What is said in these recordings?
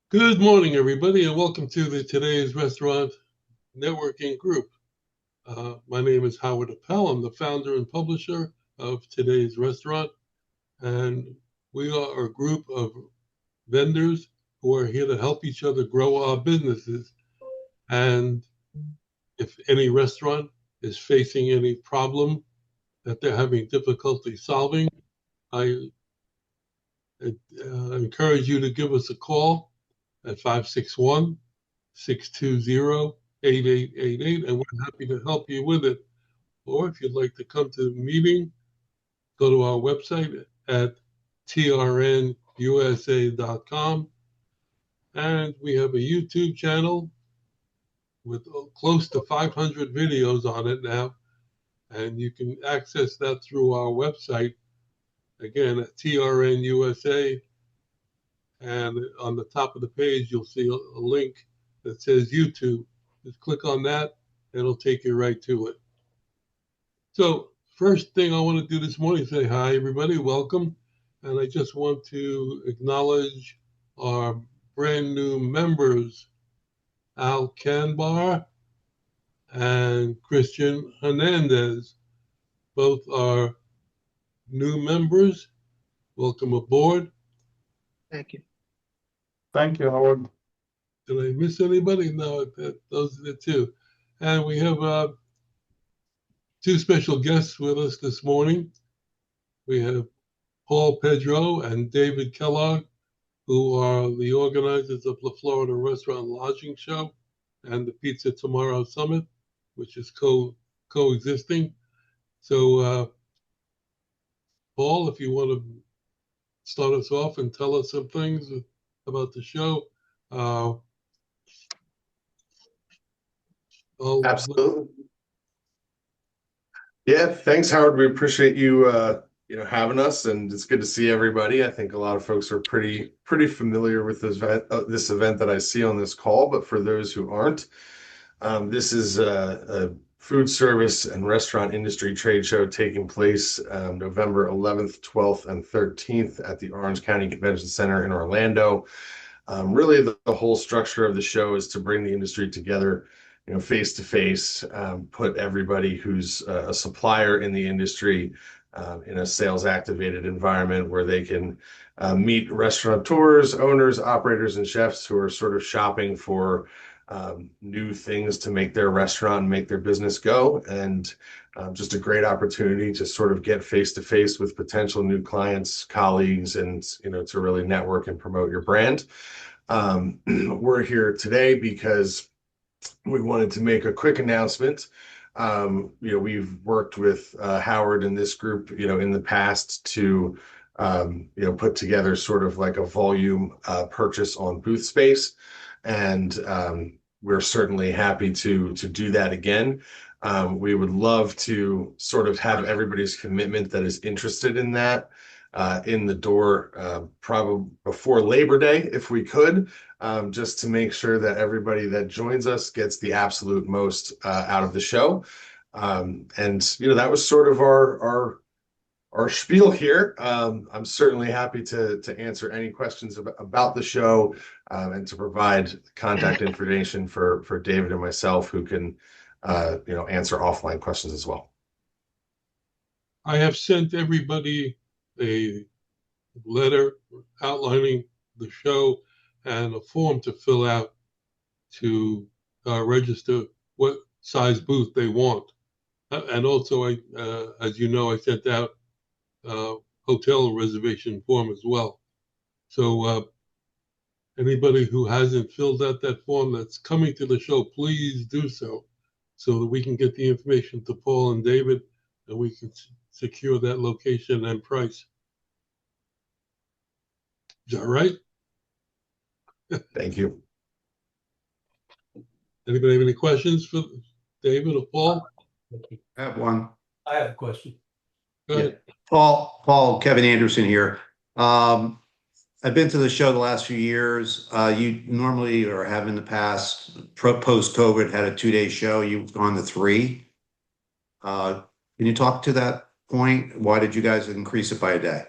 Good morning, everybody, and welcome to today's restaurant networking group. My name is Howard Appel. I'm the founder and publisher of today's restaurant, and we are a group of vendors who are here to help each other grow our businesses. And if any restaurant is facing any problem that they're having difficulty solving, I encourage you to give us a call at 561 620-8888, and we're happy to help you with it. Or if you'd like to come to the meeting, go to our website at trnusa.com. And we have a YouTube channel with close to 500 videos on it now. And you can access that through our website, again, at TRNUSA. And on the top of the page, you'll see a link that says YouTube. Just click on that, and it'll take you right to it. So first thing I want to do this morning is say hi, everybody, welcome. And I just want to acknowledge our brand new members, Al Canbar and Christian Hernandez. Both are new members. Welcome aboard. Thank you. Thank you, Howard. Did I miss anybody? No, those are the two. And we have two special guests with us this morning. We have Paul Perdow and David Kellogg, who are the organizers of the Florida Restaurant Lodging Show and the Pizza Tomorrow Summit, which is coexisting. So, Paul, if you want to start us off and tell us some things about the show. Absolutely. Yeah, thanks, Howard. We appreciate you, having us, and it's good to see everybody. I think a lot of folks are pretty familiar with this event that I see on this call. But for those who aren't, this is a food service and restaurant industry trade show taking place November 11th, 12th, and 13th at the Orange County Convention Center in Orlando. Really, the whole structure of the show is to bring the industry together, face to face, put everybody who's a supplier in the industry in a sales activated environment where they can meet restaurateurs, owners, operators, and chefs who are sort of shopping for new things to make their restaurant and make their business go. And just a great opportunity to sort of get face to face with potential new clients, colleagues, and to really network and promote your brand. We're here today because we wanted to make a quick announcement. We've worked with Howard and this group, in the past to, put together sort of like a volume purchase on booth space. And we're certainly happy to do that again. We would love to sort of have everybody's commitment that is interested in that in the door probably before Labor Day, if we could, just to make sure that everybody that joins us gets the absolute most out of the show. And that was sort of our spiel here. I'm certainly happy to answer any questions about the show and to provide contact information for David and myself, who can answer offline questions as well. I have sent everybody a letter outlining the show and a form to fill out to register what size booth they want. And also, as you know, I sent out hotel reservation form as well. So anybody who hasn't filled out that form that's coming to the show, please do so that we can get the information to Paul and David, and we can secure that location and price. Is that right? Thank you. Anybody have any questions for David or Paul? I have one. I have a question. Go ahead. Paul, Kevin Anderson here. I've been to the show the last few years. You normally, or have in the past, post-COVID, had a 2-day show. You've gone to 3. Can you talk to that point? Why did you guys increase it by a day?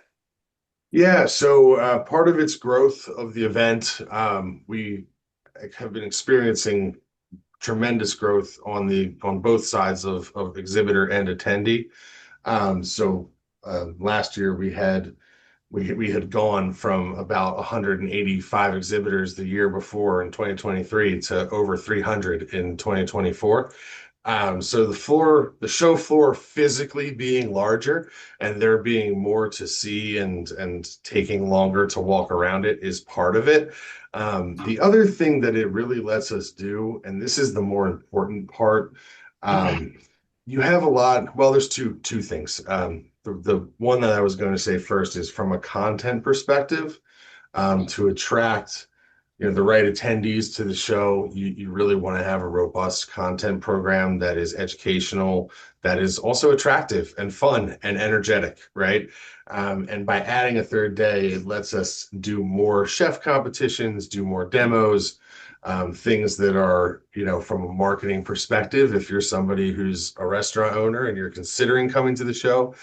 Yeah, so part of its growth of the event, we have been experiencing tremendous growth on both sides of exhibitor and attendee. So last year we had gone from about 185 exhibitors the year before in 2023 to over 300 in 2024. So the show floor physically being larger and there being more to see and taking longer to walk around it is part of it. The other thing that it really lets us do, and this is the more important part, you have a lot. Well, there's two things. The one that I was going to say first is from a content perspective, to attract the right attendees to the show. You really want to have a robust content program that is educational, that is also attractive and fun and energetic, right? And by adding a third day, it lets us do more chef competitions, do more demos, things that are, from a marketing perspective, if you're somebody who's a restaurant owner and you're considering coming to the show,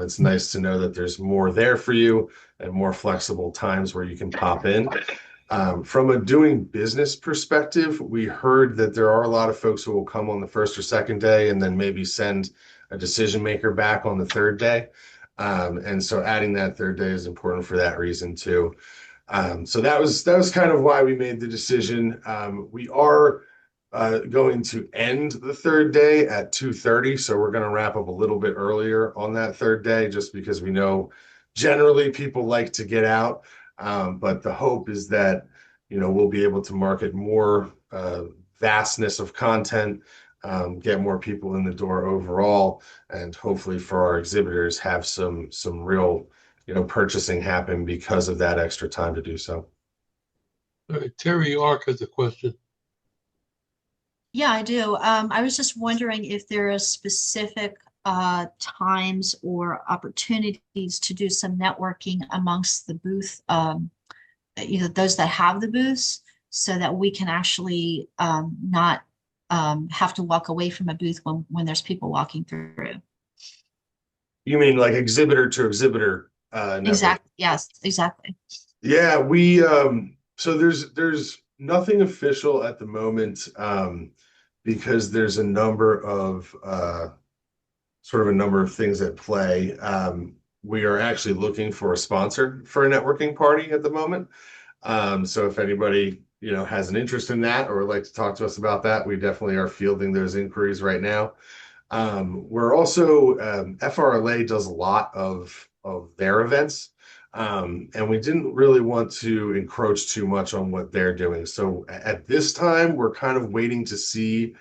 it's nice to know that there's more there for you and more flexible times where you can pop in. From a doing business perspective, we heard that there are a lot of folks who will come on the first or second day and then maybe send a decision maker back on the third day. And so adding that third day is important for that reason too. So that was kind of why we made the decision. We are going to end the third day at 2:30, so we're going to wrap up a little bit earlier on that third day, just because we know generally people like to get out. But the hope is that, we'll be able to market more vastness of content, get more people in the door overall, and hopefully for our exhibitors have some real, purchasing happen because of that extra time to do so. All right, Terry Arke has a question. Yeah, I do. I was just wondering if there are specific times or opportunities to do some networking amongst the booth, those that have the booths, so that we can actually not have to walk away from a booth when there's people walking through. You mean like exhibitor to exhibitor? Exactly. Yes, exactly. Yeah, we so there's nothing official at the moment, because there's a number of things at play. We are actually looking for a sponsor for a networking party at the moment. So if anybody, has an interest in that or would like to talk to us about that, we definitely are fielding those inquiries right now. We're also, FRLA does a lot of their events. And we didn't really want to encroach too much on what they're doing. So at this time, we're kind of waiting to see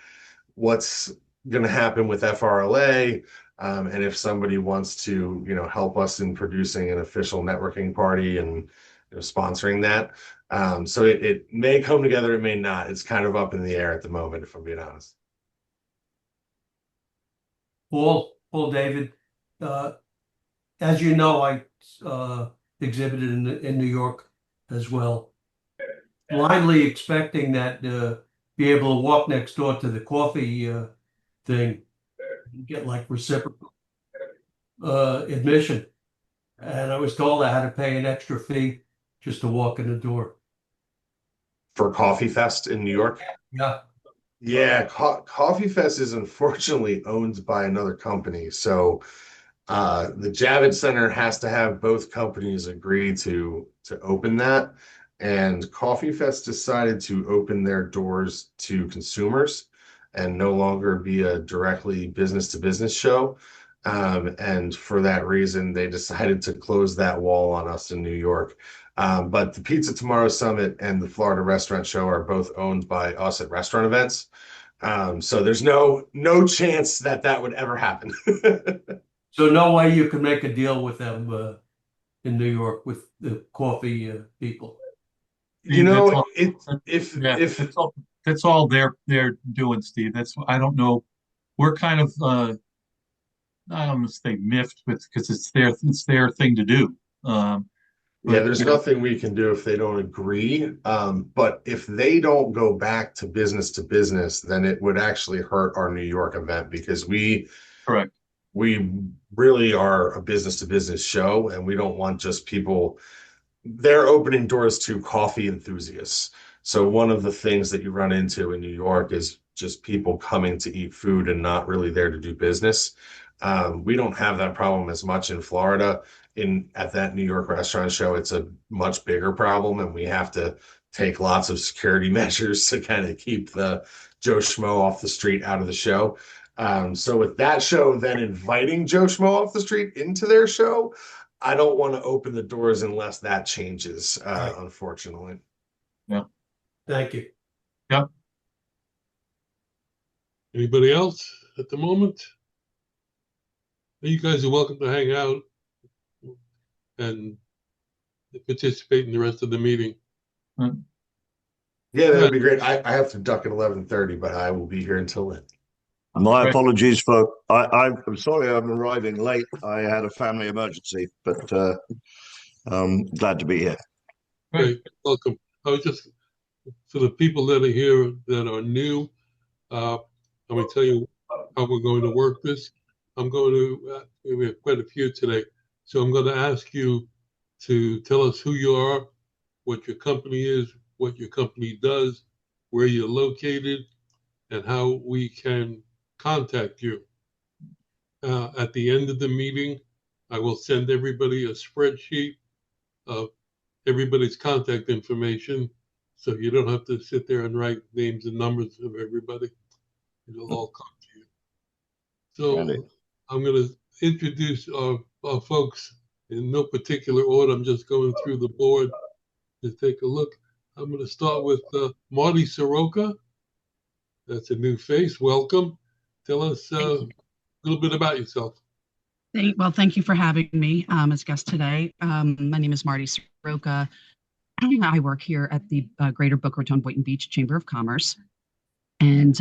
what's going to happen with FRLA. And if somebody wants to, help us in producing an official networking party and sponsoring that. So it may come together, it may not. It's kind of up in the air at the moment, if I'm being honest. Paul David, as you know, I exhibited in New York as well, blindly expecting that be able to walk next door to the coffee thing and get like reciprocal admission. And I was told I had to pay an extra fee just to walk in the door. For Coffee Fest in New York? Yeah. Yeah, Coffee Fest is unfortunately owned by another company. So the Javits Center has to have both companies agree to open that. And Coffee Fest decided to open their doors to consumers and no longer be a directly business-to-business show. And for that reason, they decided to close that wall on us in New York. But the Pizza Tomorrow Summit and the Florida Restaurant Show are both owned by us at Restaurant Events. So there's no chance that would ever happen. So no way you can make a deal with them in New York with the coffee people. That's all they're doing, Steve. I don't know. We're kind of I don't want to say miffed with, because it's their thing to do. Yeah, there's nothing we can do if they don't agree. But if they don't go back to business, then it would actually hurt our New York event, because Correct. we really are a business to business show, and we don't want just people. They're opening doors to coffee enthusiasts. So one of the things that you run into in New York is just people coming to eat food and not really there to do business. We don't have that problem as much in Florida. At that New York restaurant show, it's a much bigger problem, and we have to take lots of security measures to kind of keep the Joe Schmo off the street out of the show. So with that show, then inviting Joe Schmo off the street into their show, I don't want to open the doors unless that changes, unfortunately. Yeah. Thank you. Yep. Anybody else at the moment? You guys are welcome to hang out and participate in the rest of the meeting. Yeah, that'd be great. I have to duck at 11:30, but I will be here until then. My Right. apologies for I'm sorry I'm arriving late. I had a family emergency, but glad to be here. Great, welcome. I was just, for the people that are here that are new, let me tell you how we're going to work this. I'm going to, we have quite a few today, so I'm going to ask you to tell us who you are, what your company is, what your company does, where you're located, and how we can contact you. At the end of the meeting, I will send everybody a spreadsheet of everybody's contact information, so you don't have to sit there and write names and numbers of everybody. It'll all come to you. So Got it. I'm going to introduce our folks in no particular order. I'm just going through the board to take a look. I'm going to start with Marti Soroka. That's a new face. Welcome. Tell us a little bit about yourself. Well, thank you for having me as guest today. My name is Marti Soroka. I work here at the Greater Boca Raton Boynton Beach Chamber of Commerce. And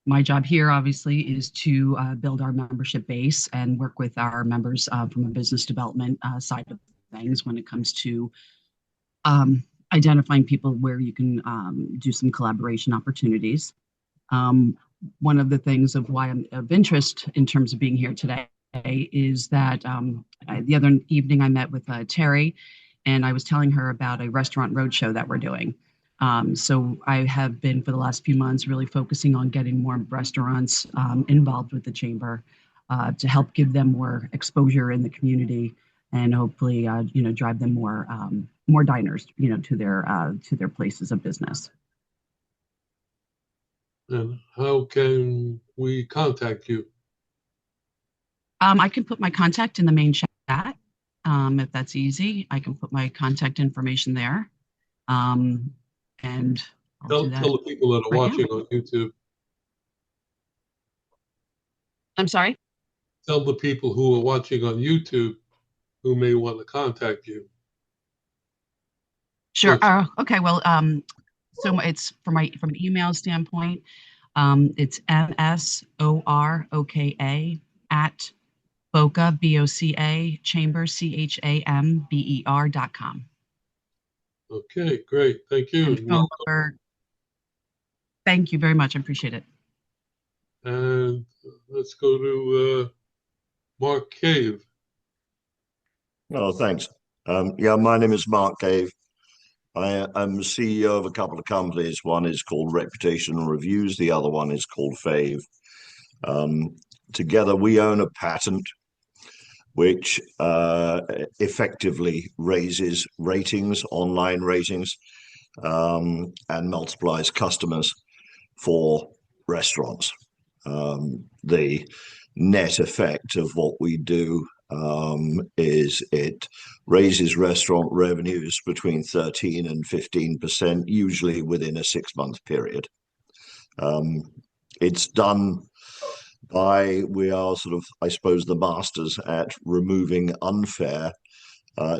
my job here, obviously, is to build our membership base and work with our members from a business development side of things when it comes to identifying people where you can do some collaboration opportunities. One of the things of why I'm of interest in terms of being here today is that the other evening I met with Terry, and I was telling her about a restaurant roadshow that we're doing. So I have been for the last few months really focusing on getting more restaurants involved with the chamber to help give them more exposure in the community and hopefully drive them more diners to their places of business. And how can we contact you? I can put my contact in the main chat if that's easy. I can put my contact information there. And tell the people that are watching on YouTube. I'm sorry? Tell the people who are watching on YouTube who may want to contact you. Sure. Okay. Well, so it's from an email standpoint, it's MSOROKA at Boca, BOCA, Chamber, CHAMBER.com. Okay, great. Thank you. Thank you very much. I appreciate it. And let's go to Mark Cave. Oh, thanks. Yeah, my name is Mark Cave. I'm CEO of a couple of companies. One is called Reputation Reviews. The other one is called Fave. Together, we own a patent which effectively raises ratings, online ratings, and multiplies customers for restaurants. The net effect of what we do is it raises restaurant revenues between 13 and 15%, usually within a 6-month period. It's done we are sort of, I suppose, the masters at removing unfair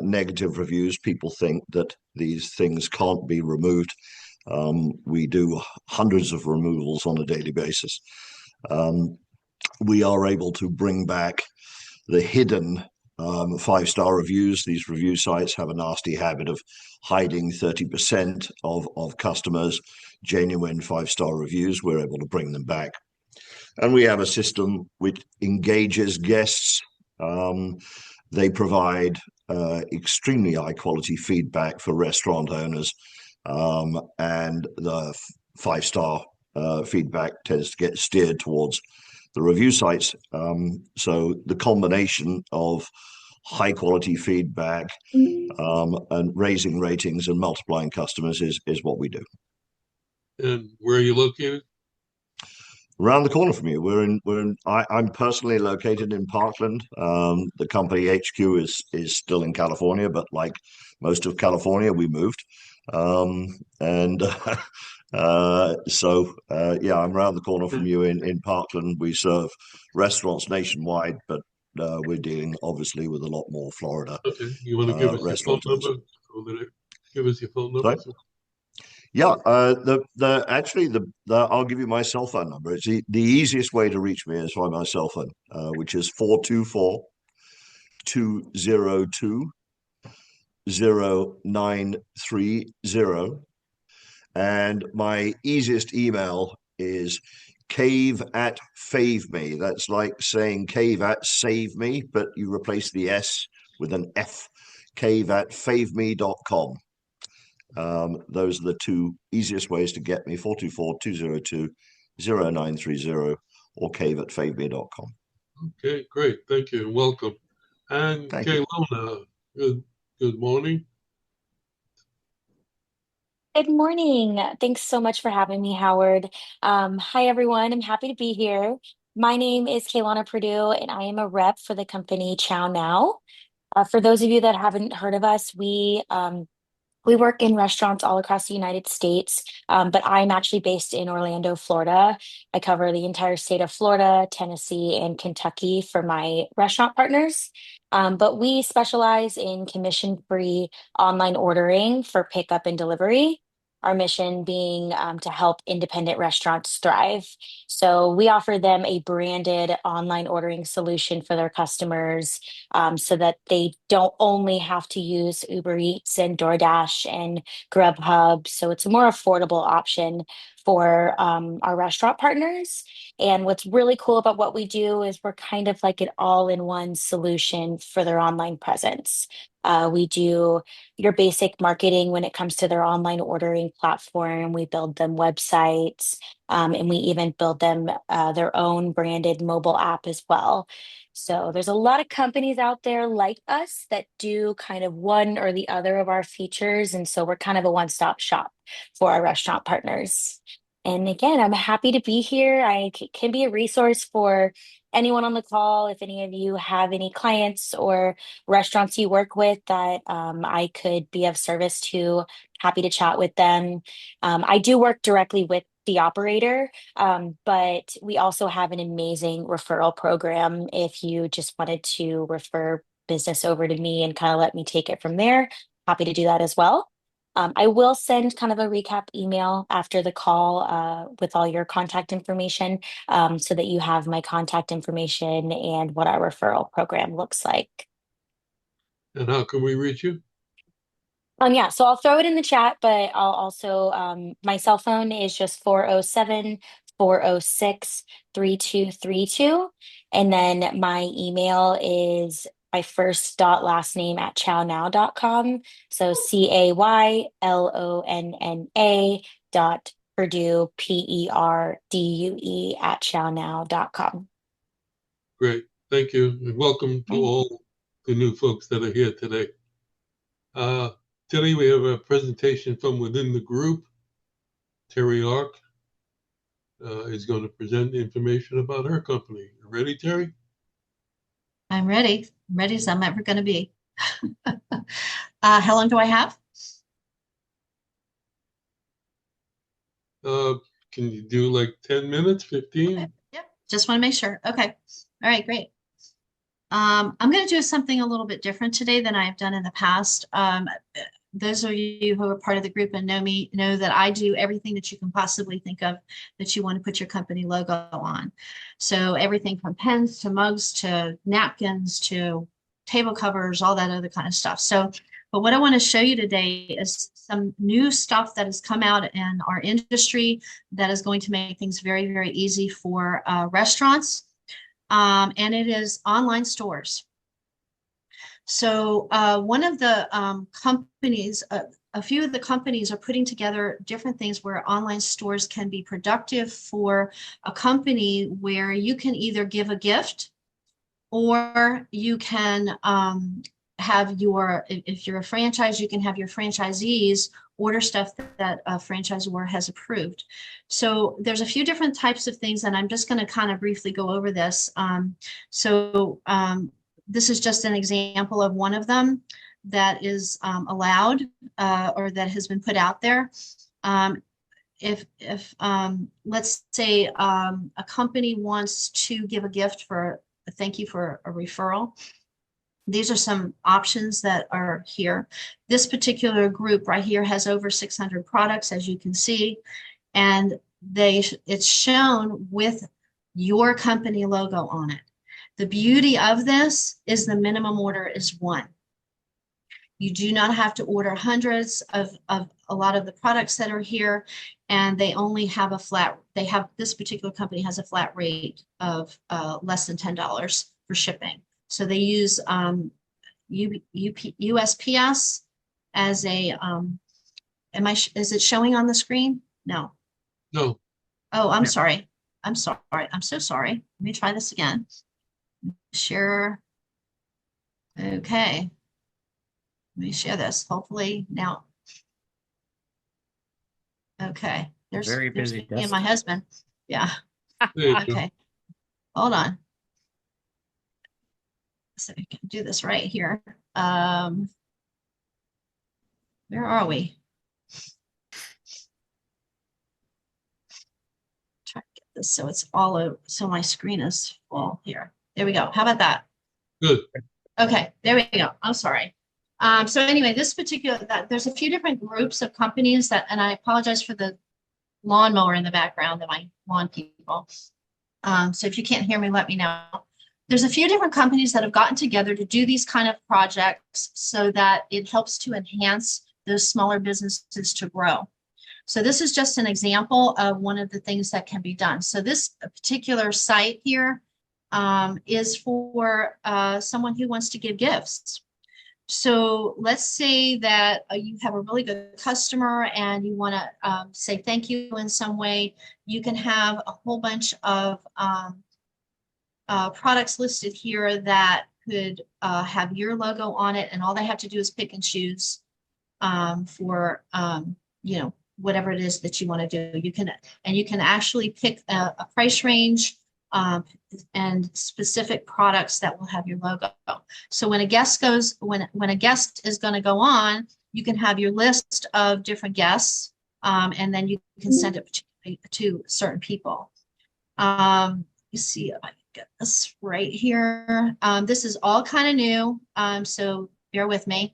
negative reviews. People think that these things can't be removed. We do hundreds of removals on a daily basis. We are able to bring back the hidden 5-star reviews. These review sites have a nasty habit of hiding 30% of customers' genuine 5-star reviews. We're able to bring them back. And we have a system which engages guests. They provide extremely high quality feedback for restaurant owners, and the 5-star feedback tends to get steered towards the review sites. So the combination of high quality feedback and raising ratings and multiplying customers is what we do. And where are you located? Around the corner from you, I'm personally located in Parkland. The company HQ is still in California, but like most of California, we moved. And yeah, I'm around the corner from you in Parkland. We serve restaurants nationwide, but we're dealing obviously with a lot more Florida. Okay, you want to give us your phone restaurants. number? Give us your phone number. Sorry? Yeah, I'll give you my cell phone number. It's the easiest way to reach me is by my cell phone, which is 424-202-0930. And my easiest email is cave@FaveMe. That's like saying cave at save me, but you replace the S with an F, cave@faveme.com. Those are the two easiest ways to get me, 424-202-0930 or cave@faveme.com. Okay, great. Thank you and welcome. And Thank you. Caylonna, good morning. Good morning. Thanks so much for having me, Howard. Hi, everyone. I'm happy to be here. My name is Caylonna Perdue, and I am a rep for the company Chow Now. For those of you that haven't heard of us, we work in restaurants all across the United States, but I'm actually based in Orlando, Florida. I cover the entire state of Florida, Tennessee, and Kentucky for my restaurant partners. But we specialize in commission-free online ordering for pickup and delivery. Our mission being to help independent restaurants thrive. So we offer them a branded online ordering solution for their customers, so that they don't only have to use Uber Eats and DoorDash and Grubhub. So it's a more affordable option for our restaurant partners. And what's really cool about what we do is we're kind of like an all-in-one solution for their online presence. We do your basic marketing when it comes to their online ordering platform. We build them websites, and we even build them their own branded mobile app as well. So there's a lot of companies out there like us that do kind of one or the other of our features. And so we're kind of a one-stop shop for our restaurant partners. And again, I'm happy to be here. I can be a resource for anyone on the call. If any of you have any clients or restaurants you work with that I could be of service to, happy to chat with them. I do work directly with the operator, but we also have an amazing referral program. If you just wanted to refer business over to me and kind of let me take it from there, happy to do that as well. I will send kind of a recap email after the call with all your contact information, so that you have my contact information and what our referral program looks like. And how can we reach you? Yeah, so I'll throw it in the chat, but I'll also, my cell phone is just 407-406-3232. And then my email is my first dot last name at chownow.com. So CAYLONNA dot Perdue, PERDUE at chownow.com. Great. Thank you. And welcome to all the new folks that are here today. Today we have a presentation from within the group. Terry Arke is going to present information about her company. You ready, Terry? I'm ready. I'm ready as I'm ever going to be. How long do I have? Can you do like 10 minutes, 15? Okay. Yep. Just want to make sure. Okay. All right, great. I'm going to do something a little bit different today than I've done in the past. Those of you who are part of the group and know me know that I do everything that you can possibly think of that you want to put your company logo on. So everything from pens to mugs to napkins to table covers, all that other kind of stuff. So But what I want to show you today is some new stuff that has come out in our industry that is going to make things very, very easy for restaurants. And it is online stores. So one of the companies, a few of the companies are putting together different things where online stores can be productive for a company, where you can either give a gift, or you can have your, if you're a franchise, you can have your franchisees order stuff that a franchisor has approved. So there's a few different types of things, and I'm just going to kind of briefly go over this. This is just an example of one of them that is allowed or that has been put out there. If let's say a company wants to give a gift for a thank you for a referral, these are some options that are here. This particular group right here has over 600 products, as you can see, and it's shown with your company logo on it. The beauty of this is the minimum order is one. You do not have to order hundreds of a lot of the products that are here, and they only have this particular company has a flat rate of less than $10 for shipping. So they use USPS as a, is it showing on the screen? No. No. Oh, I'm sorry. I'm sorry. I'm so sorry. Let me try this again. Share. Okay. Let me share this. Hopefully now. Okay. There's Very busy me and my desktop. husband. Yeah. There you go. Okay. Hold on. So we can do this right here. Where are we? Try to get this so it's all over, so my screen is full here. There we go. How about that? Good. Okay, there we go. I'm sorry. So anyway, this particular, there's a few different groups of companies that, and I apologize for the lawnmower in the background of my lawn people. So if you can't hear me, let me know. There's a few different companies that have gotten together to do these kind of projects so that it helps to enhance those smaller businesses to grow. So this is just an example of one of the things that can be done. So this particular site here is for someone who wants to give gifts. So let's say that you have a really good customer and you want to say thank you in some way. You can have a whole bunch of products listed here that could have your logo on it, and all they have to do is pick and choose for whatever it is that you want to do. You can actually pick a price range and specific products that will have your logo. So when a guest goes, when a guest is going to go on, you can have your list of different guests, and then you can send it to certain people. You see if I can get this right here. This is all kind of new, so bear with me.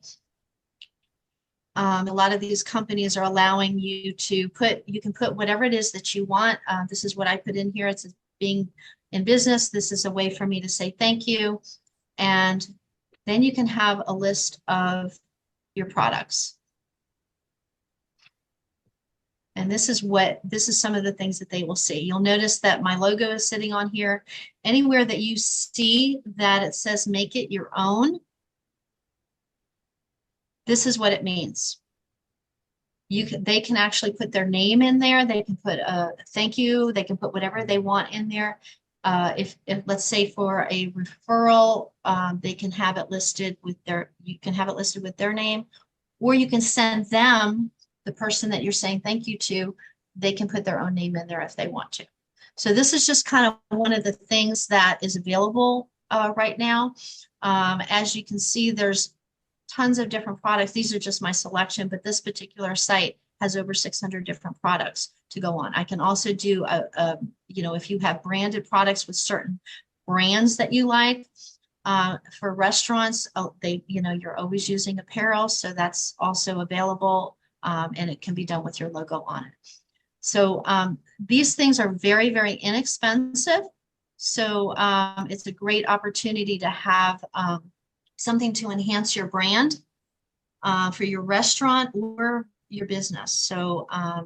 A lot of these companies are allowing you to you can put whatever it is that you want. This is what I put in here. It's being in business. This is a way for me to say thank you. And then you can have a list of your products. And this is some of the things that they will see. You'll notice that my logo is sitting on here. Anywhere that you see that it says make it your own, this is what it means. They can actually put their name in there. They can put a thank you. They can put whatever they want in there. If let's say for a referral, they can have it listed with you can have it listed with their name, or you can send them, the person that you're saying thank you to, they can put their own name in there if they want to. So this is just kind of one of the things that is available right now. As you can see, there's tons of different products. These are just my selection, but this particular site has over 600 different products to go on. I can also do if you have branded products with certain brands that you like. For restaurants, you're always using apparel, so that's also available, and it can be done with your logo on it. So these things are very, very inexpensive. So it's a great opportunity to have something to enhance your brand. for your restaurant or your business. So I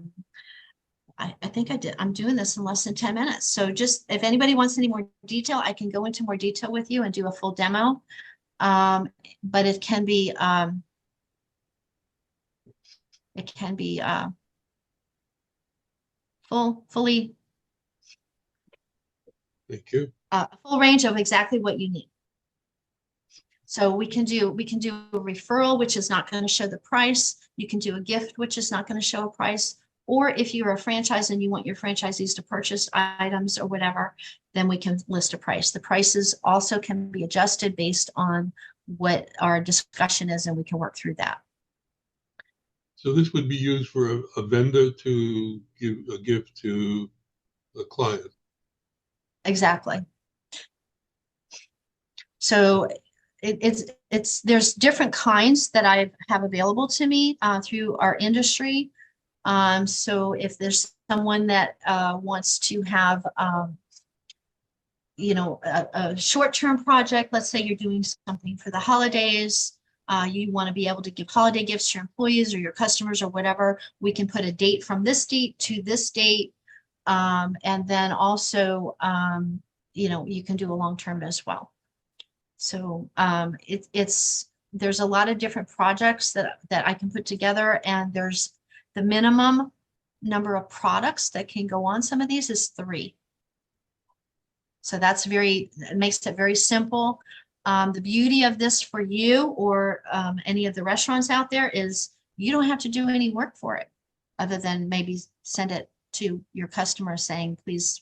think I'm doing this in less than 10 minutes. So just if anybody wants any more detail, I can go into more detail with you and do a full demo. But it can be fully Thank you. a full range of exactly what you need. So we can do a referral, which is not going to show the price. You can do a gift, which is not going to show a price. Or if you're a franchise and you want your franchisees to purchase items or whatever, then we can list a price. The prices also can be adjusted based on what our discussion is, and we can work through that. So this would be used for a vendor to give a gift to a client. Exactly. So there's different kinds that I have available to me through our industry. So if there's someone that wants to have, a short-term project, let's say you're doing something for the holidays, you want to be able to give holiday gifts to your employees or your customers or whatever, we can put a date from this date to this date. And then also, you can do a long-term as well. So there's a lot of different projects that I can put together, and there's the minimum number of products that can go on some of these is 3. So it makes it very simple. The beauty of this for you or any of the restaurants out there is you don't have to do any work for it other than maybe send it to your customer saying, please,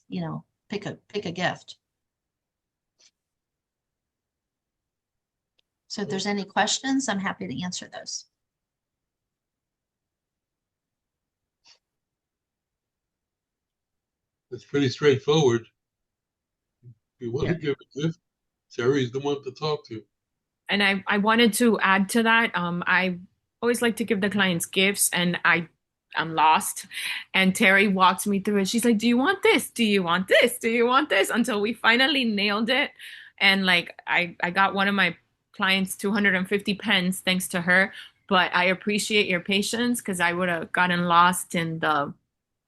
pick a gift. So if there's any questions, I'm happy to answer those. It's pretty straightforward. If you want to give a gift, Terry's the one to talk to. And I wanted to add to that. I always like to give the clients gifts, and I'm lost. And Terry walks me through it. She's like, do you want this? Do you want this? Do you want this? Until we finally nailed it. And like, I got one of my clients 250 pens thanks to her. But I appreciate your patience because I would have gotten lost in the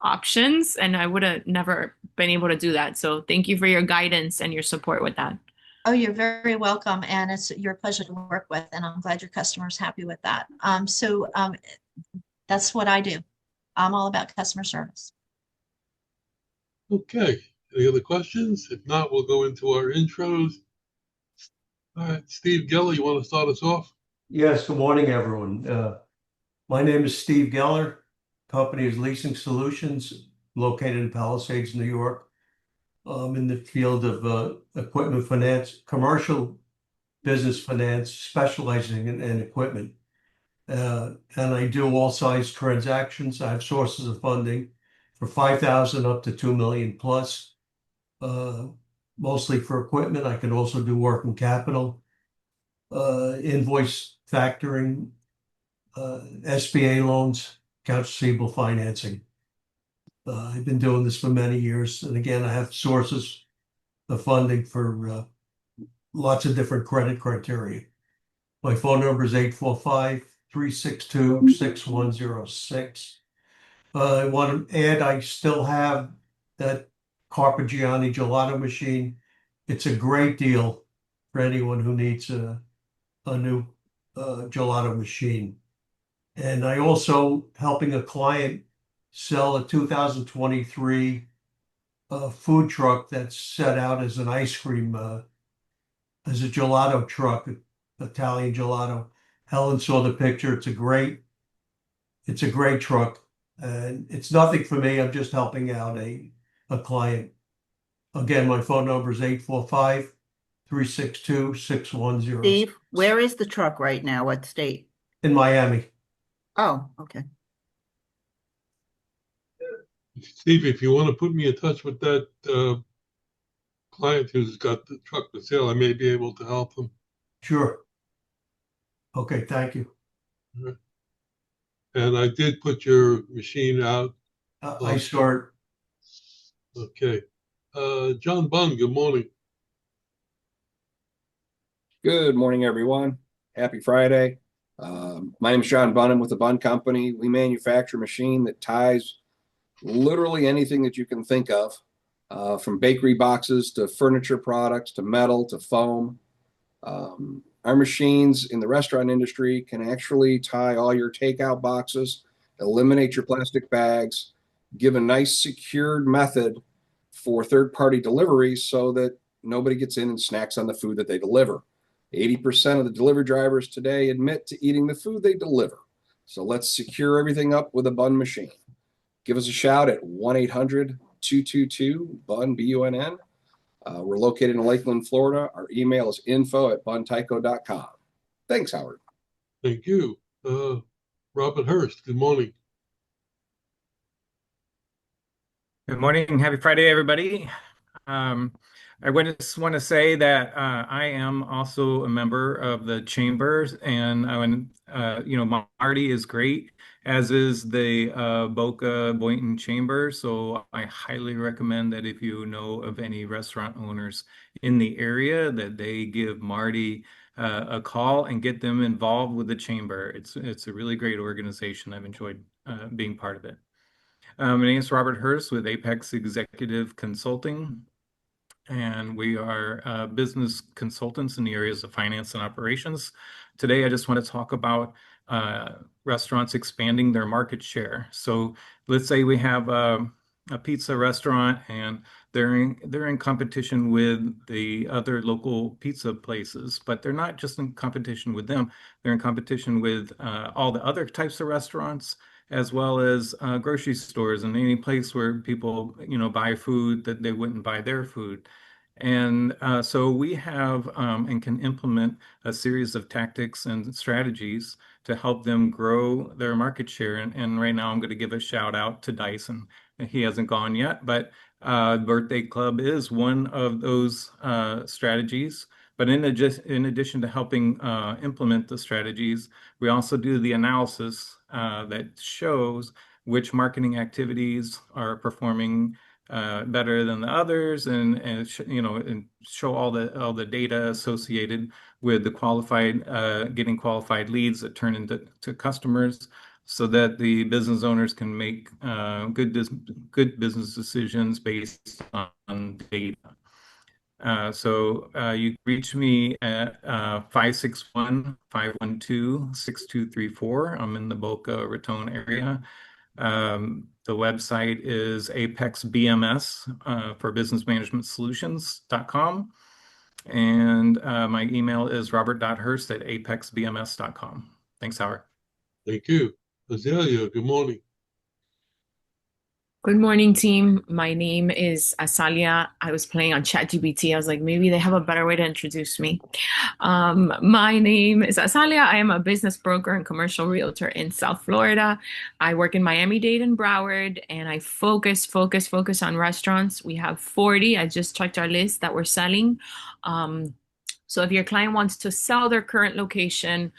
options and I would have never been able to do that. So thank you for your guidance and your support with that. Oh, you're very welcome. And it's your pleasure to work with. And I'm glad your customer's happy with that. So that's what I do. I'm all about customer service. Okay. Any other questions? If not, we'll go into our intros. All right, Steve Geller, you want to start us off? Yes, good morning, everyone. My name is Steve Geller. Company is Leasing Solutions, located in Palisades, New York. In the field of equipment finance, commercial business finance, specializing in equipment. And I do all size transactions. I have sources of funding for 5,000 up to 2 million plus, mostly for equipment. I can also do working capital, invoice factoring, SBA loans, accounts receivable financing. I've been doing this for many years. And again, I have sources of funding for lots of different credit criteria. My phone number is 845-362-6106. I want to add, I still have that Carpigiani gelato machine. It's a great deal for anyone who needs a new gelato machine. And I also helping a client sell a 2023 food truck that's set out as an ice cream, as a gelato truck, Italian gelato. Helen saw the picture. It's a great truck. And it's nothing for me. I'm just helping out a client. Again, my phone number is 845-362-6106. Steve, where is the truck right now? What state? In Miami. Oh, okay. Steve, if you want to put me in touch with that client who's got the truck for sale, I may be able to help them. Sure. Okay, thank you. Right. And I did put your machine out. I start. Okay. John Bunn, good morning. Good morning, everyone. Happy Friday. My name is John Bunham with the Bun Company. We manufacture a machine that ties literally anything that you can think of, from bakery boxes to furniture products to metal to foam. Our machines in the restaurant industry can actually tie all your takeout boxes, eliminate your plastic bags, give a nice secured method for third-party deliveries so that nobody gets in and snacks on the food that they deliver. 80% of the delivery drivers today admit to eating the food they deliver. So let's secure everything up with a bun machine. Give us a shout at 1-800-222-BUN, BUNN. We're located in Lakeland, Florida. Our email is info@buntyco.com. Thanks, Howard. Thank you. Robert Hurst, good morning. Good morning. Happy Friday, everybody. I just want to say that I am also a member of the chamber, and Marti is great, as is the Boca Boynton Chamber. So I highly recommend that if you know of any restaurant owners in the area, that they give Marti a call and get them involved with the chamber. It's a really great organization. I've enjoyed being part of it. My name is Robert Hurst with Apex Executive Consulting, and we are business consultants in the areas of finance and operations. Today, I just want to talk about restaurants expanding their market share. So let's say we have a pizza restaurant and they're in competition with the other local pizza places, but they're not just in competition with them. They're in competition with all the other types of restaurants, as well as grocery stores and any place where people, buy food that they wouldn't buy their food. And so we have and can implement a series of tactics and strategies to help them grow their market share. And right now I'm going to give a shout out to Dyson. He hasn't gone yet, but Birthday Club is one of those strategies. But in addition to helping implement the strategies, we also do the analysis that shows which marketing activities are performing better than the others, and show all the data associated with the getting qualified leads that turn into customers, so that the business owners can make good business decisions based on data. So you can reach me at 561-512-6234. I'm in the Boca Raton area. The website is Apex BMS for Business Management Solutions.com. And my email is robert.hurst@apexbms.com. Thanks, Howard. Thank you. Azalea, good morning. Good morning, team. My name is Asalia. I was playing on ChatGPT. I was like, maybe they have a better way to introduce me. My name is Asalia. I am a business broker and commercial realtor in South Florida. I work in Miami-Dade and Broward, and I focus on restaurants. We have 40. I just checked our list that we're selling. So if your client wants to sell their current location,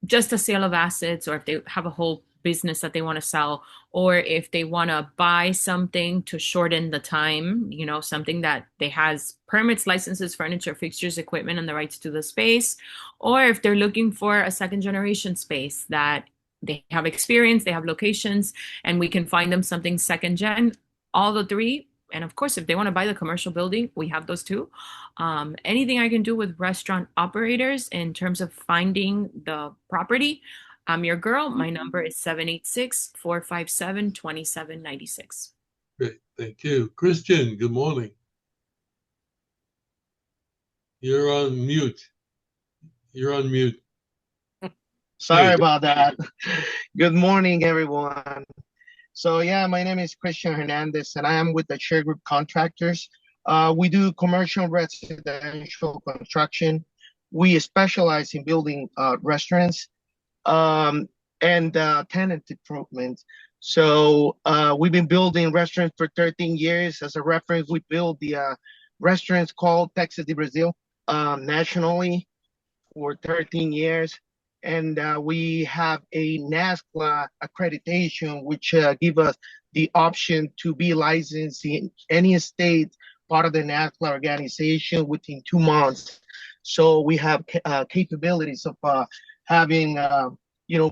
just a sale of assets, or if they have a whole business that they want to sell, or if they want to buy something to shorten the time, something that they has permits, licenses, furniture, fixtures, equipment, and the rights to the space, or if they're looking for a second generation space that they have experience, they have locations, and we can find them something second gen, all the three. And of course, if they want to buy the commercial building, we have those too. Anything I can do with restaurant operators in terms of finding the property, I'm your girl. My number is 786-457-2796. Great, thank you. Christian, good morning. You're on mute. Sorry about that. Good morning, everyone. So yeah, my name is Christian Hernandez, and I am with the Share Group Contractors. We do commercial residential construction. We specialize in building restaurants and tenant improvements. So we've been building restaurants for 13 years. As a reference, we built the restaurants called Texas de Brazil nationally for 13 years. And we have a NASCLA accreditation, which give us the option to be licensed in any state, part of the NASCLA organization within 2 months. So we have capabilities of having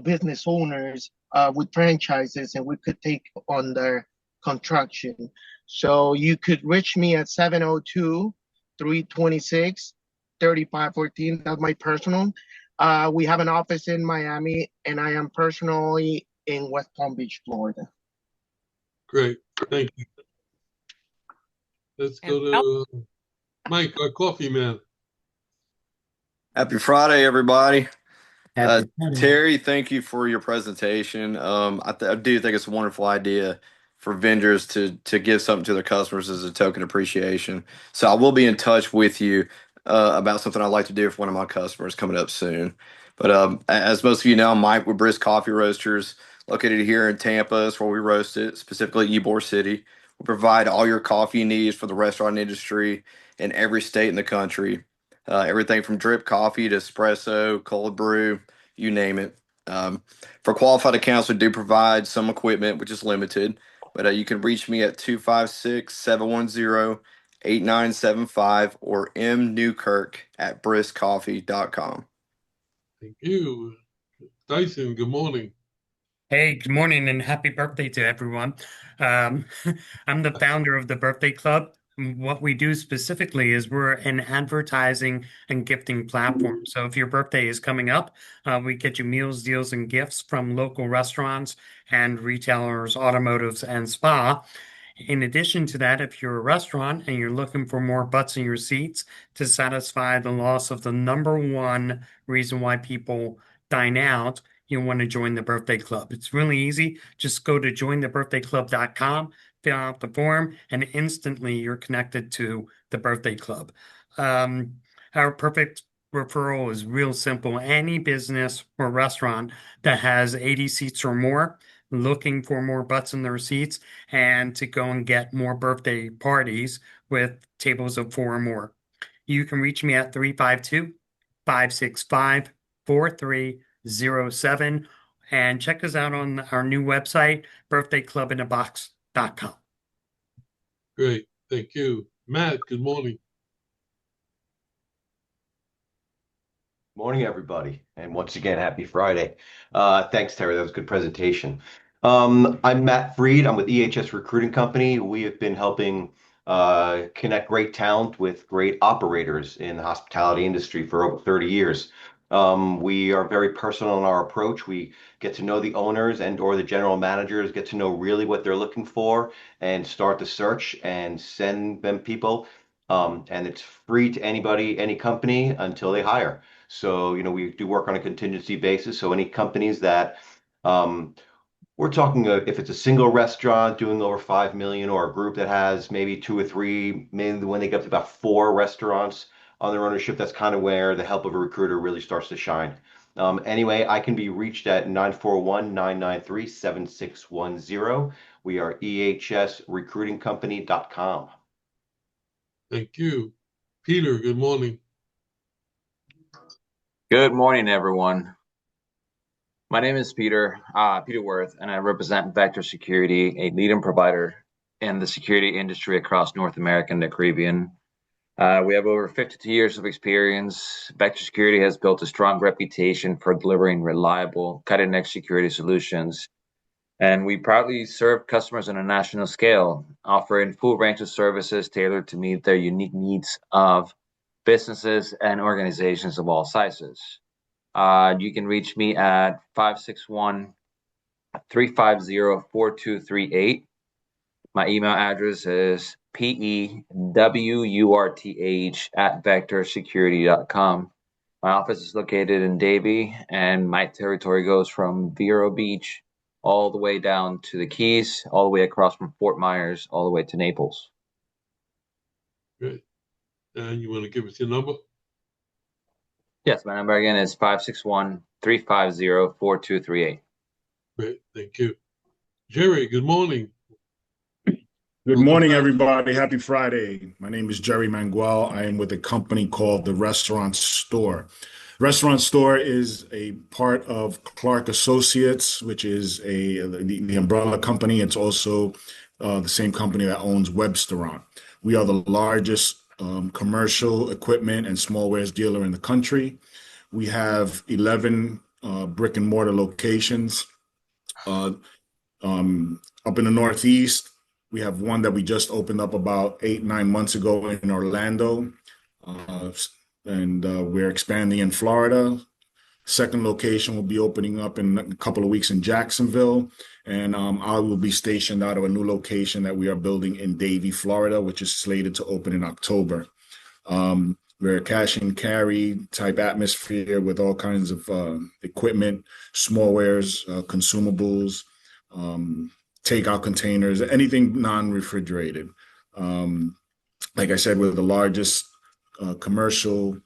business owners with franchises, and we could take on their construction. So you could reach me at 702-326-3514. That's my personal. We have an office in Miami, and I am personally in West Palm Beach, Florida. Great. Thank you. Let's go to Mike, our coffee man. Happy Friday, everybody. Happy Friday. Terry, thank you for your presentation. I do think it's a wonderful idea for vendors to give something to their customers as a token of appreciation. So I will be in touch with you about something I'd like to do for one of my customers coming up soon. But as most of you know, I'm Mike with Brisk Coffee Roasters, located here in Tampa. That's where we roast it, specifically Ybor City. We provide all your coffee needs for the restaurant industry in every state in the country. Everything from drip coffee to espresso, cold brew, you name it. For qualified accounts, we do provide some equipment, which is limited, but you can reach me at 256-710-8975 or mnewkirk@briskcoffee.com. Thank you. Dyson, good morning. Hey, good morning and happy birthday to everyone. I'm the founder of the Birthday Club. What we do specifically is we're an advertising and gifting platform. So if your birthday is coming up, we get you meals, deals, and gifts from local restaurants and retailers, automotives, and spa. In addition to that, if you're a restaurant and you're looking for more butts in your seats to satisfy the loss of the number one reason why people dine out, you want to join the Birthday Club. It's really easy. Just go to jointhebirthdayclub.com, fill out the form, and instantly you're connected to the Birthday Club. Our perfect referral is real simple. Any business or restaurant that has 80 seats or more, looking for more butts in their seats, and to go and get more birthday parties with tables of 4 or more. You can reach me at 352-565-4307 and check us out on our new website, birthdayclubinabox.com. Great. Thank you. Matt, good morning. Morning, everybody. And once again, happy Friday. Thanks, Terry. That was a good presentation. I'm Matt Freed. I'm with EHS Recruiting Company. We have been helping connect great talent with great operators in the hospitality industry for over 30 years. We are very personal in our approach. We get to know the owners and or the general managers, get to know really what they're looking for and start the search and send them people. And it's free to anybody, any company until they hire. So, we do work on a contingency basis. So any companies that we're talking if it's a single restaurant doing over 5 million or a group that has maybe 2 or 3, maybe when they get up to about 4 restaurants on their ownership, that's kind of where the help of a recruiter really starts to shine. Anyway, I can be reached at 941-993-7610. We are ehsrecruitingcompany.com. Thank you. Peter, good morning. Good morning, everyone. My name is Peter Worth, and I represent Vector Security, a leading provider in the security industry across North America and the Caribbean. We have over 52 years of experience. Vector Security has built a strong reputation for delivering reliable, cutting-edge security solutions. And we proudly serve customers on a national scale, offering full range of services tailored to meet their unique needs of businesses and organizations of all sizes. You can reach me at 561-350-4238. My email address is pewurth@vectorsecurity.com. My office is located in Davie, and my territory goes from Vero Beach all the way down to the Keys, all the way across from Fort Myers, all the way to Naples. Great. And you want to give us your number? Yes, my number again is 561-350-4238. Great. Thank you. Jerry, good morning. Good morning, everybody. Happy Friday. My name is Jerry Manguel. I am with a company called the Restaurant Store. Restaurant Store is a part of Clark Associates, which is the umbrella company. It's also the same company that owns Webstaurant. We are the largest commercial equipment and smallwares dealer in the country. We have 11 brick and mortar locations. Up in the Northeast, we have one that we just opened up about 8-9 months ago in Orlando, and we're expanding in Florida. Second location will be opening up in a couple of weeks in Jacksonville, and I will be stationed out of a new location that we are building in Davie, Florida, which is slated to open in October. We're a cash and carry type atmosphere with all kinds of equipment, smallwares, consumables, takeout containers, anything non-refrigerated. Like I said, we're the largest commercial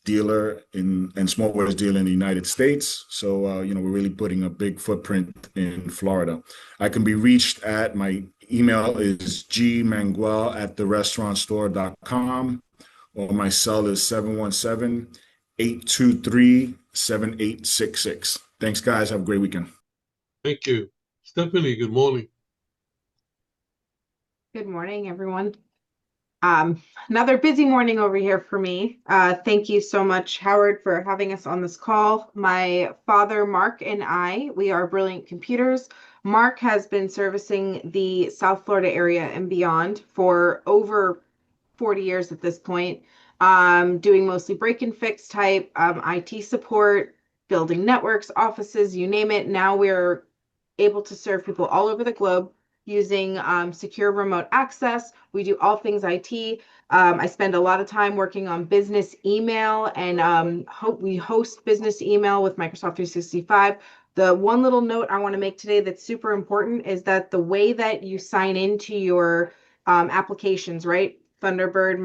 dealer and smallwares dealer in the United States. So, we're really putting a big footprint in Florida. I can be reached at, my email is gmanguel@therestaurantstore.com, or my cell is 717-823-7866. Thanks, guys. Have a great weekend. Thank you. Stephanie, good morning. Good morning, everyone. Another busy morning over here for me. Thank you so much, Howard, for having us on this call. My father, Mark, and we are Brilliant Computers. Mark has been servicing the South Florida area and beyond for over 40 years at this point, doing mostly break and fix type, IT support, building networks, offices, you name it. Now we're able to serve people all over the globe using secure remote access. We do all things IT. I spend a lot of time working on business email, and we host business email with Microsoft 365. The one little note I want to make today that's super important is that the way that you sign into your applications, right? Thunderbird,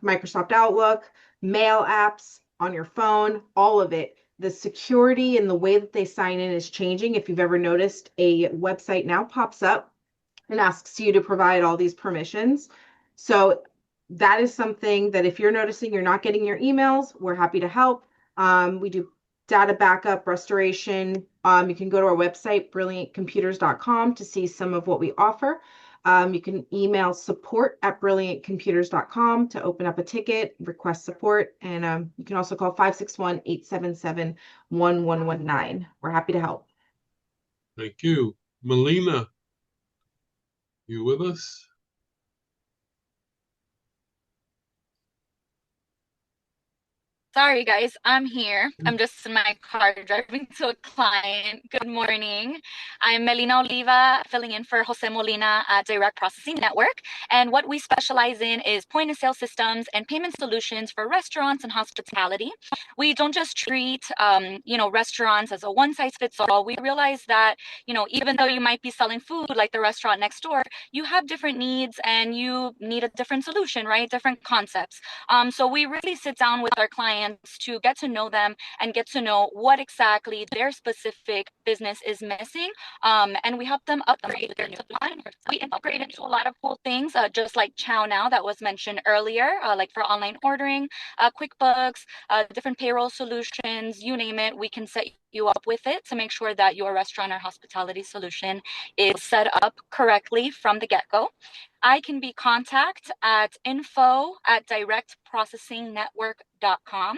Microsoft Outlook, mail apps on your phone, all of it. The security and the way that they sign in is changing. If you've ever noticed, a website now pops up and asks you to provide all these permissions. So that is something that if you're noticing you're not getting your emails, we're happy to help. We do data backup, restoration. You can go to our website, brilliantcomputers.com, to see some of what we offer. You can email support@brilliantcomputers.com to open up a ticket, request support, and you can also call 561-877-1119. We're happy to help. Thank you. Melina, you with us? Sorry, guys, I'm here. I'm just in my car driving to a client. Good morning. I'm Melina Oliva, filling in for Jose Molina at Direct Processing Network. And what we specialize in is point of sale systems and payment solutions for restaurants and hospitality. We don't just treat, restaurants as a one size fits all. We realize that, even though you might be selling food like the restaurant next door, you have different needs and you need a different solution, right? Different concepts. So we really sit down with our clients to get to know them and get to know what exactly their specific business is missing. And we help them upgrade their new line. We integrate into a lot of cool things, just like Chow Now that was mentioned earlier, like for online ordering, QuickBooks, different payroll solutions, you name it, we can set you up with it to make sure that your restaurant or hospitality solution is set up correctly from the get-go. I can be contacted at info@directprocessingnetwork.com.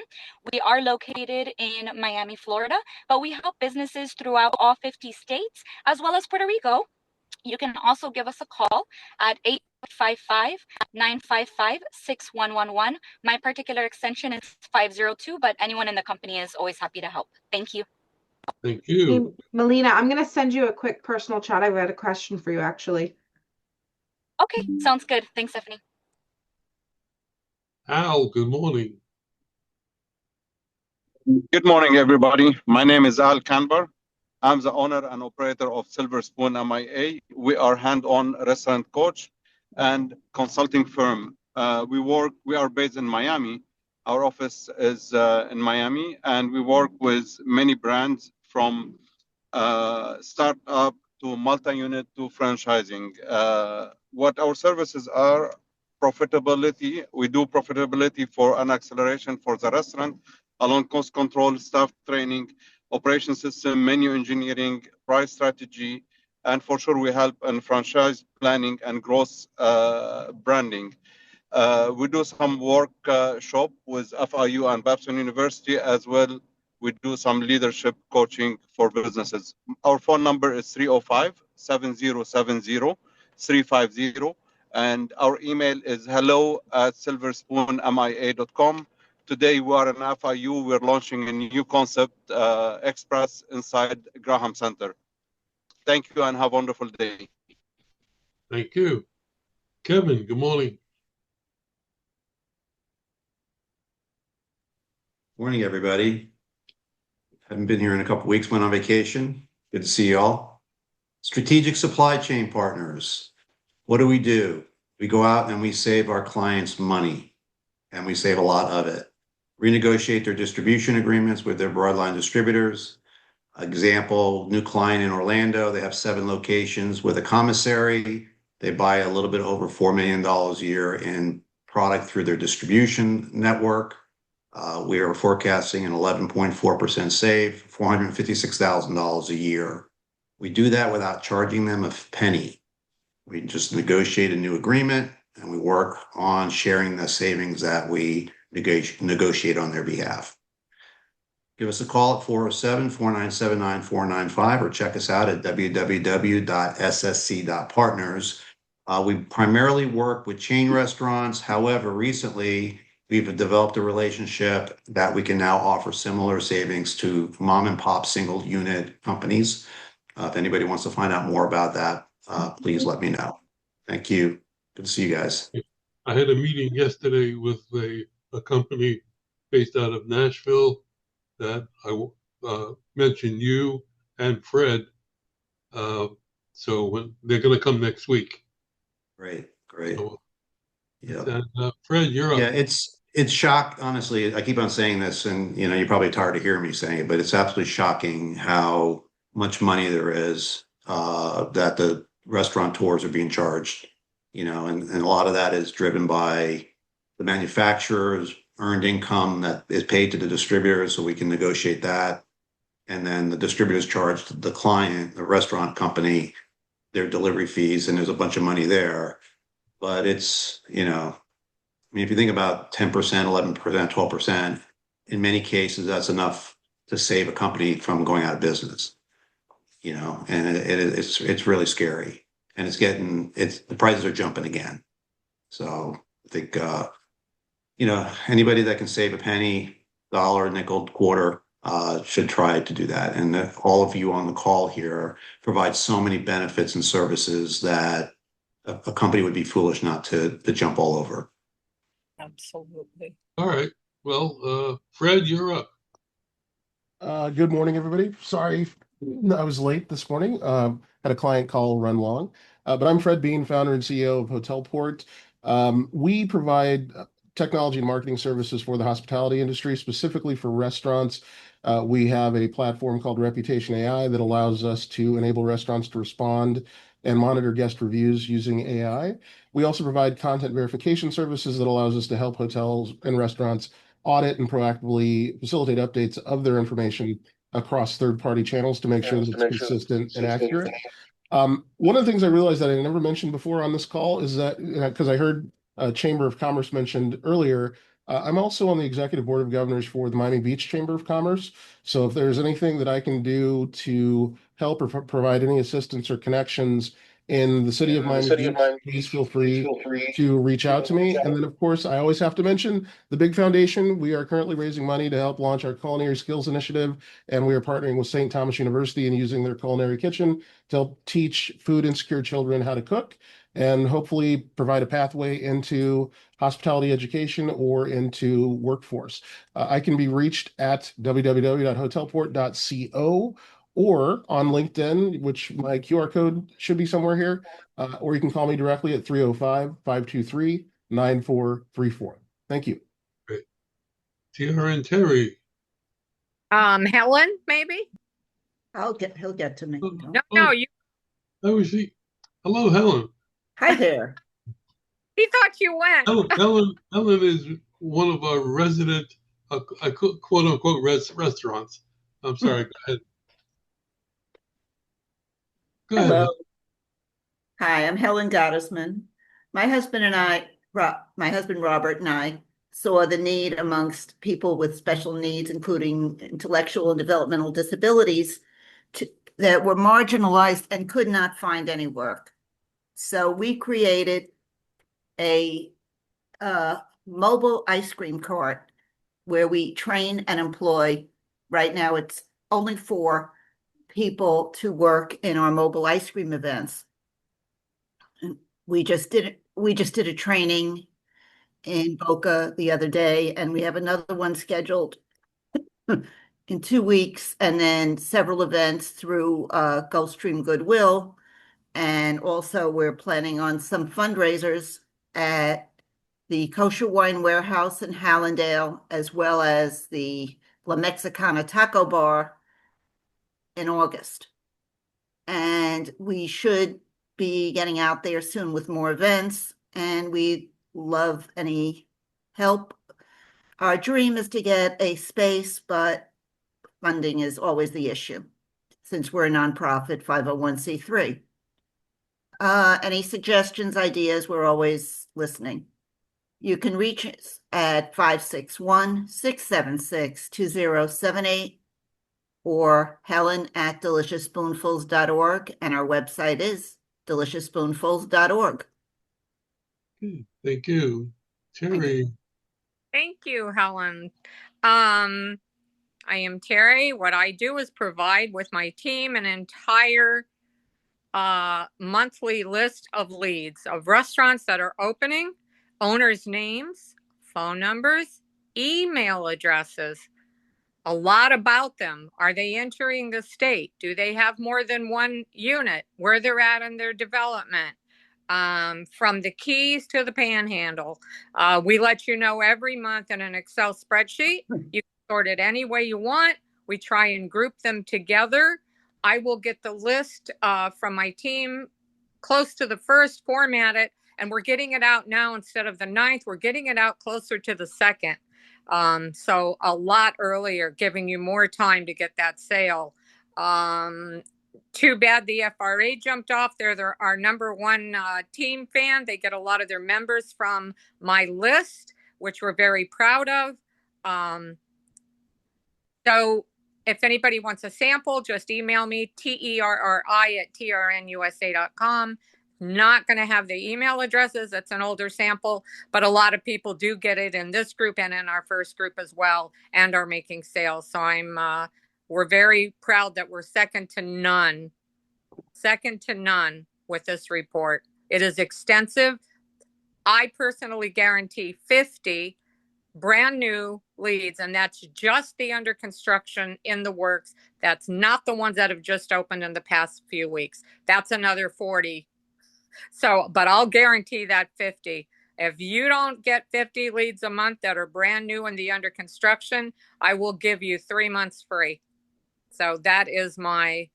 We are located in Miami, Florida, but we help businesses throughout all 50 states, as well as Puerto Rico. You can also give us a call at 855-955-6111. My particular extension is 502, but anyone in the company is always happy to help. Thank you. Thank you. Hey, Melina, I'm going to send you a quick personal chat. I've got a question for you, actually. Okay, sounds good. Thanks, Stephanie. Al, good morning. Good morning, everybody. My name is Al Canber. I'm the owner and operator of Silver Spoon MIA. We are hand-on restaurant coach and consulting firm. We are based in Miami. Our office is in Miami, and we work with many brands from startup to multi-unit to franchising. What our services are: profitability. We do profitability for an acceleration for the restaurant, along cost control, staff training, operation system, menu engineering, price strategy, and for sure we help in franchise planning and growth branding. We do some workshop with FIU and Babson University, as well We do some leadership coaching for businesses. Our phone number is 305-7070-350. And our email is hello@silverspoonmia.com. Today we are in FIU. We're launching a new concept, Express inside Graham Center. Thank you and have a wonderful day. Thank you. Kevin, good morning. Morning, everybody. Haven't been here in a couple weeks, went on vacation. Good to see y'all. Strategic supply chain partners. What do? We go out and we save our clients money, and we save a lot of it. Renegotiate their distribution agreements with their broadline distributors. Example, new client in Orlando, they have 7 locations with a commissary. They buy a little bit over $4 million a year in product through their distribution network. We are forecasting an 11.4% save, $456,000 a year. We do that without charging them a penny. We just negotiate a new agreement and we work on sharing the savings that we negotiate on their behalf. Give us a call at 407-497-9495 or check us out at www.ssc.partners. We primarily work with chain restaurants. However, recently we've developed a relationship that we can now offer similar savings to mom and pop single unit companies. If anybody wants to find out more about that, please let me know. Thank you. Good to see you guys. I had a meeting yesterday with a company based out of Nashville that I mentioned you and Fred. So when they're going to come next week. Great. So, yeah. And, Fred, you're up. Yeah, it's shock. Honestly, I keep on saying this, and you're probably tired of hearing me saying it, but it's absolutely shocking how much money there is that the restaurateurs are being charged. And a lot of that is driven by the manufacturers' earned income that is paid to the distributors, so we can negotiate that. And then the distributors charge the client, the restaurant company, their delivery fees, and there's a bunch of money there. But it's, if you think about 10%, 11%, 12%, in many cases, that's enough to save a company from going out of business. And it's really scary. And the prices are jumping again. So I think, anybody that can save a penny, dollar, nickel, quarter, should try to do that. And all of you on the call here provide so many benefits and services that a company would be foolish not to jump all over. Absolutely. All right. Well, Fred, you're up. Good morning, everybody. Sorry I was late this morning. Had a client call run long. But I'm Fred Bean, founder and CEO of Hotelport. We provide technology and marketing services for the hospitality industry, specifically for restaurants. We have a platform called Reputation AI that allows us to enable restaurants to respond and monitor guest reviews using AI. We also provide content verification services that allows us to help hotels and restaurants audit and proactively facilitate updates of their information across third-party channels to make sure that it's consistent and accurate. One of the things I realized that I never mentioned before on this call is that, because I heard Chamber of Commerce mentioned earlier, I'm also on the executive board of governors for the Miami Beach Chamber of Commerce. So if there's anything that I can do to help or provide any assistance or connections in the city of Miami Beach, please feel free to reach out to me. And then, of course, I always have to mention the big foundation. We are currently raising money to help launch our culinary skills initiative, and we are partnering with St. Thomas University and using their culinary kitchen to help teach food insecure children how to cook and hopefully provide a pathway into hospitality education or into workforce. I can be reached at www.hotelport.co or on LinkedIn, which my QR code should be somewhere here, or you can call me directly at 305-523-9434. Thank you. Great. Tiara and Terry. Helen, maybe? He'll get to me. No, you. That was she. Hello, Helen. Hi there. He thought you went. Helen is one of our resident, quote unquote, restaurants. I'm sorry. Go ahead. Go ahead. Hello. Hi, I'm Helen Gottesman. My husband Robert and I saw the need amongst people with special needs, including intellectual and developmental disabilities, that were marginalized and could not find any work. So we created a mobile ice cream cart where we train and employ. Right now, it's only 4 people to work in our mobile ice cream events. And we just did a training in Boca the other day, and we have another one scheduled in 2 weeks, and then several events through Gulfstream Goodwill. And also we're planning on some fundraisers at the Kosher Wine Warehouse in Hallandale, as well as the La Mexicana Taco Bar in August. And we should be getting out there soon with more events, and we love any help. Our dream is to get a space, but funding is always the issue since we're a nonprofit 501c3. Any suggestions, ideas, we're always listening. You can reach us at 561-676-2078 or helen@deliciousspoonfuls.org, and our website is deliciousspoonfuls.org. Thank you. Terry. Thank you, Helen. I am Terry. What I do is provide with my team an entire monthly list of leads of restaurants that are opening, owners' names, phone numbers, email addresses, a lot about them. Are they entering the state? Do they have more than one unit? Where they're at in their development? From the Keys to the Panhandle. We let you know every month in an Excel spreadsheet. You can sort it any way you want. We try and group them together. I will get the list from my team close to the first, format it, and we're getting it out now instead of the 9th. We're getting it out closer to the 2nd. So a lot earlier, giving you more time to get that sale. Too bad the FRA jumped off. They're our #1 team fan. They get a lot of their members from my list, which we're very proud of. So if anybody wants a sample, just email me, terri@trnusa.com. Not going to have the email addresses. That's an older sample, but a lot of people do get it in this group and in our first group as well, and are making sales. So we're very proud that we're second to none with this report. It is extensive. I personally guarantee 50 brand new leads, and that's just the under construction in the works. That's not the ones that have just opened in the past few weeks. That's another 40. So, but I'll guarantee that 50. If you don't get 50 leads a month that are brand new and the under construction, I will give you 3 months free. So that is my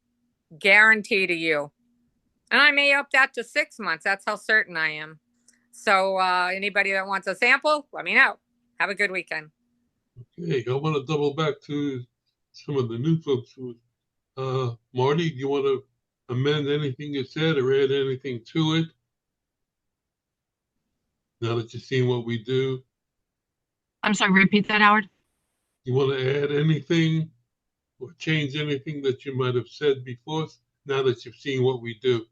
guarantee to you. And I may up that to 6 months. That's how certain I am. So anybody that wants a sample, let me know. Have a good weekend. Okay, I want to double back to some of the new folks. Marti, do you want to amend anything you said or add anything to it? Now that you've seen what we do. I'm sorry, repeat that, Howard. You want to add anything or change anything that you might have said before now that you've seen what we do?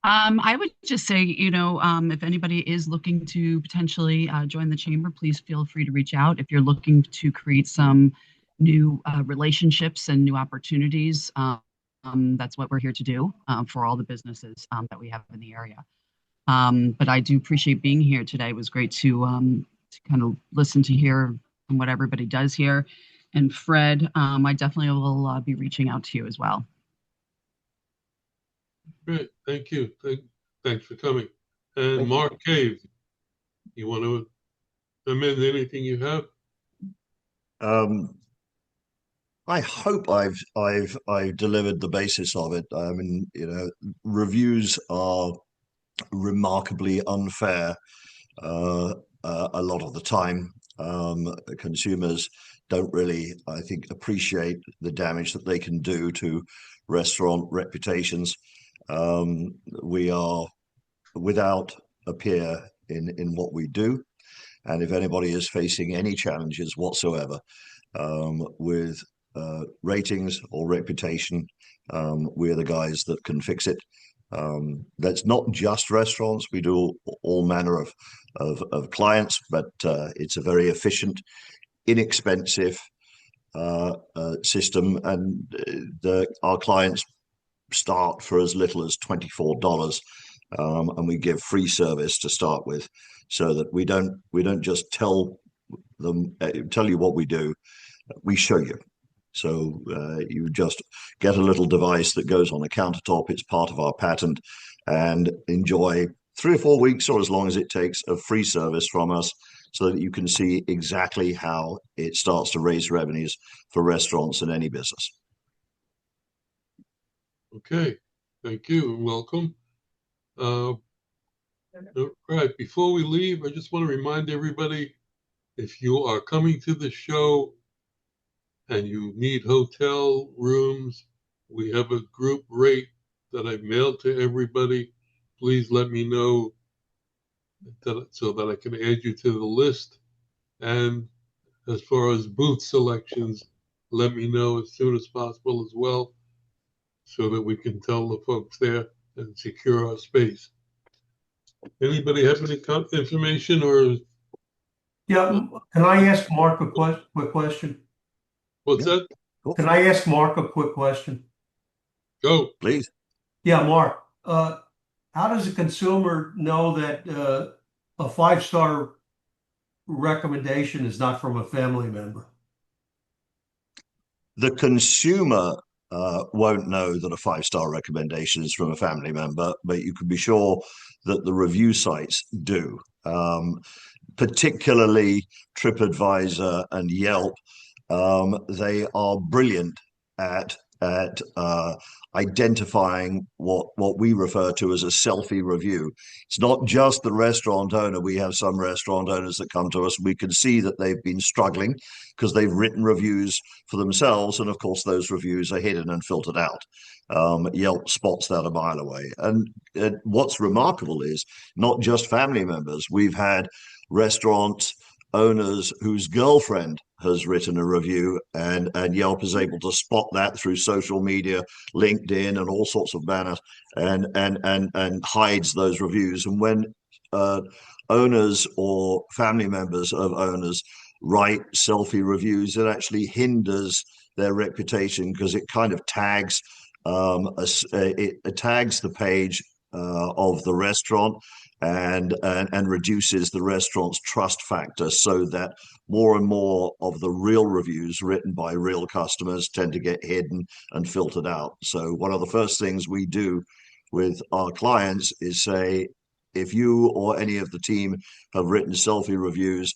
I would just say, if anybody is looking to potentially join the chamber, please feel free to reach out. If you're looking to create some new relationships and new opportunities, that's what we're here to do for all the businesses that we have in the area. But I do appreciate being here today. It was great to kind of listen to hear what everybody does here. And Fred, I definitely will be reaching out to you as well. Great, thank you. Thanks for coming. And Mark Cave, you want to amend anything you have? I hope I've delivered the basis of it. I mean, reviews are remarkably unfair a lot of the time. Consumers don't really, I think, appreciate the damage that they can do to restaurant reputations. We are without a peer in what we do. And if anybody is facing any challenges whatsoever with ratings or reputation, we're the guys that can fix it. That's not just restaurants. We do all manner of clients, but it's a very efficient, inexpensive system, and our clients start for as little as $24, and we give free service to start with, so that we don't just tell you what we do, we show you. So you just get a little device that goes on a countertop. It's part of our patent, and enjoy 3 or 4 weeks, or as long as it takes, of free service from us, so that you can see exactly how it starts to raise revenues for restaurants and any business. Okay, thank you and welcome. Right, before we leave, I just want to remind everybody, if you are coming to the show and you need hotel rooms, we have a group rate that I've mailed to everybody. Please let me know so that I can add you to the list. And as far as booth selections, let me know as soon as possible as well, so that we can tell the folks there and secure our space. Anybody have any information or? Yeah, can I ask Mark a quick question? What's that? Can I ask Mark a quick question? Go. Please. Yeah, Mark, how does a consumer know that a 5-star recommendation is not from a family member? The consumer won't know that a 5-star recommendation is from a family member, but you can be sure that the review sites do. Particularly TripAdvisor and Yelp, they are brilliant at identifying what we refer to as a selfie review. It's not just the restaurant owner. We have some restaurant owners that come to us. We can see that they've been struggling because they've written reviews for themselves, and of course those reviews are hidden and filtered out. Yelp spots that a mile away. And what's remarkable is not just family members. We've had restaurant owners whose girlfriend has written a review, and Yelp is able to spot that through social media, LinkedIn, and all sorts of banners, and hides those reviews. And when owners or family members of owners write selfie reviews, it actually hinders their reputation, because it kind of tags it tags the page of the restaurant, and reduces the restaurant's trust factor, so that more and more of the real reviews written by real customers tend to get hidden and filtered out. So one of the first things we do with our clients is say, if you or any of the team have written selfie reviews,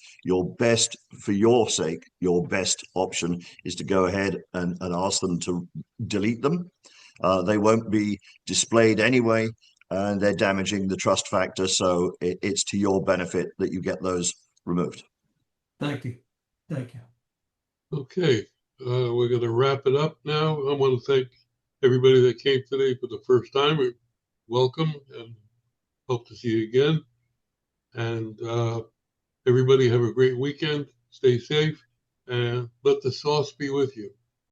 for your sake, your best option is to go ahead and ask them to delete them. They won't be displayed anyway, and they're damaging the trust factor. So it's to your benefit that you get those removed. Thank you. Thank you. Okay, we're going to wrap it up now. I want to thank everybody that came today for the first time. Welcome, and hope to see you again. And everybody have a great weekend. Stay safe, and let the sauce be with you.